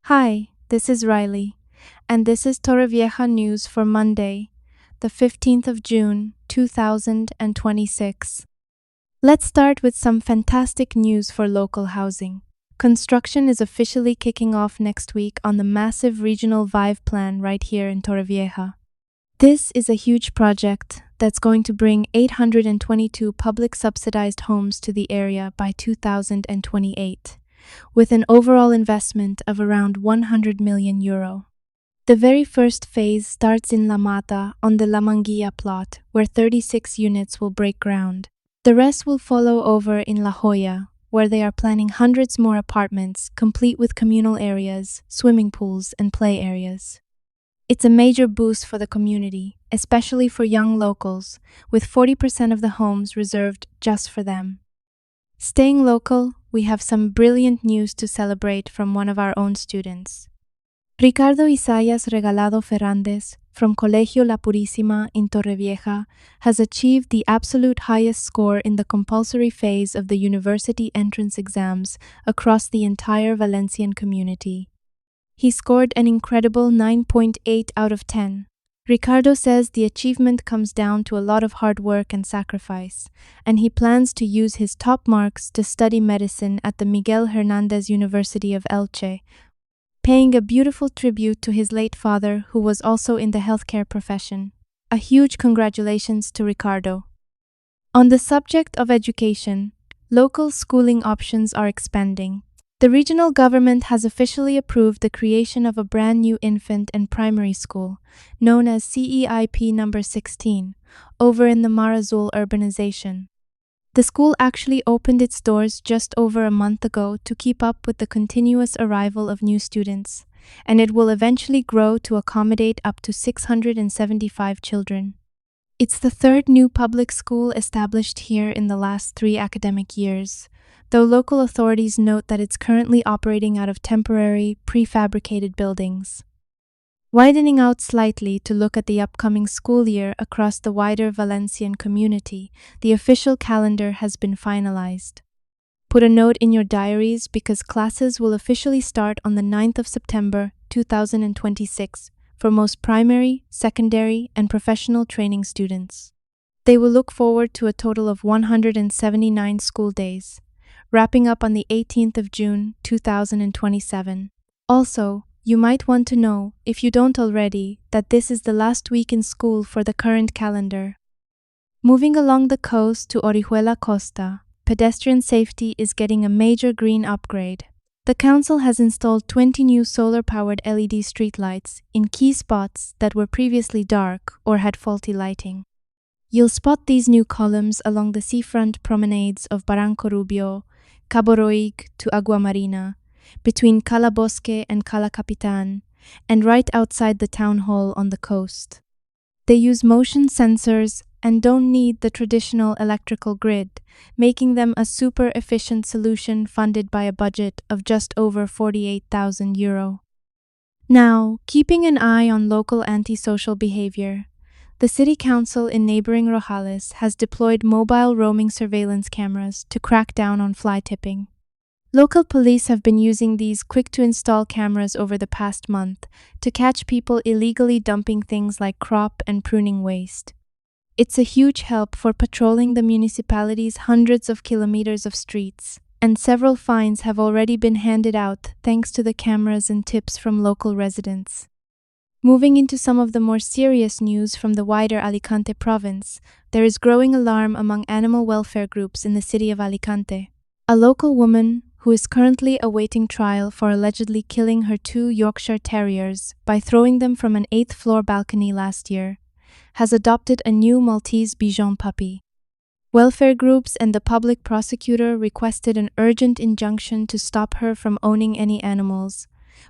Hi, this is Riley, and this is Torrevieja news for Monday, the 15th of June, 2026. Let's start with some fantastic news for local housing. Construction is officially kicking off next week on the massive regional Vive Plan right here in Torrevieja. This is a huge project that's going to bring 822 public subsidized homes to the area by 2028. With an overall investment of around 100 million euro. The very first phase starts in La Mata on the La Manguilla plot, where 36 units will break ground. The rest will follow over in La Jolla, where they are planning hundreds more apartments, complete with communal areas, swimming pools, and play areas. It's a major boost for the community, especially for young locals, with 40% of the homes reserved just for them. Staying local, we have some brilliant news to celebrate from one of our own students. Ricardo Isaias Regalado Ferrandez from Colegio La Purísima in Torrevieja has achieved the absolute highest score in the compulsory phase of the university entrance exams across the entire Valencian community. He scored an incredible 9.8 out of 10. Ricardo says the achievement comes down to a lot of hard work and sacrifice, and he plans to use his top marks to study medicine at the Miguel Hernández University of Elche, paying a beautiful tribute to his late father who was also in the healthcare profession. A huge congratulations to Ricardo. On the subject of education, local schooling options are expanding. The regional government has officially approved the creation of a brand new infant and primary school, known as CEIP number 16, over in the Mar Azul urbanization. The school actually opened its doors just over a month ago to keep up with the continuous arrival of new students, and it will eventually grow to accommodate up to 675 children. It's the third new public school established here in the last 3 academic years, though local authorities note that it's currently operating out of temporary, prefabricated buildings. Widening out slightly to look at the upcoming school year across the wider Valencian community, the official calendar has been finalized. Put a note in your diaries because classes will officially start on the 9th of September 2026 for most primary, secondary, and professional training students. They will look forward to a total of 179 school days, wrapping up on the 18th of June 2027. Also, you might want to know, if you don't already, that this is the last week in school for the current calendar. Moving along the coast to Orihuela Costa, pedestrian safety is getting a major green upgrade. The council has installed 20 new solar-powered LED streetlights in key spots that were previously dark or had faulty lighting. You'll spot these new columns along the seafront promenades of Barranco Rubio, Cabo Roig to Agua Marina, between Cala Bosque and Cala Capitan, and right outside the town hall on the coast. They use motion sensors and don't need the traditional electrical grid, making them a super efficient solution funded by a budget of just over 48,000 euro. Now, keeping an eye on local antisocial behavior, the city council in neighboring Rojales has deployed mobile roaming surveillance cameras to crack down on fly tipping. Local police have been using these quick-to-install cameras over the past month to catch people illegally dumping things like crop and pruning waste. It's a huge help for patrolling the municipality's hundreds of kilometers of streets, and several fines have already been handed out thanks to the cameras and tips from local residents. Moving into some of the more serious news from the wider Alicante province, there is growing alarm among animal welfare groups in the city of Alicante. A local woman, who is currently awaiting trial for allegedly killing her 2 Yorkshire Terriers by throwing them from an 8th-floor balcony last year, has adopted a new Maltese Bichon puppy. Welfare groups and the public prosecutor requested an urgent injunction to stop her from owning any animals,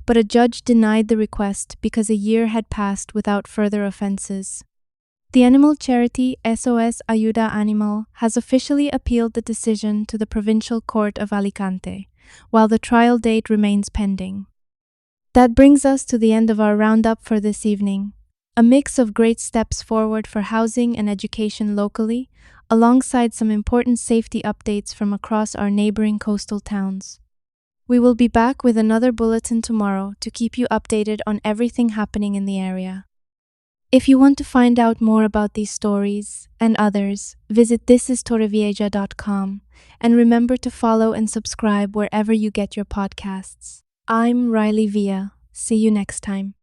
but a judge denied the request because a year had passed without further offenses. The animal charity SOS Ayuda Animal has officially appealed the decision to the Provincial Court of Alicante, while the trial date remains pending. That brings us to the end of our roundup for this evening. A mix of great steps forward for housing and education locally, alongside some important safety updates from across our neighboring coastal towns. We will be back with another bulletin tomorrow to keep you updated on everything happening in the area. If you want to find out more about these stories and others, visit thisistorrevieja.com and remember to follow and subscribe wherever you get your podcasts. I'm Riley Villa. See you next time.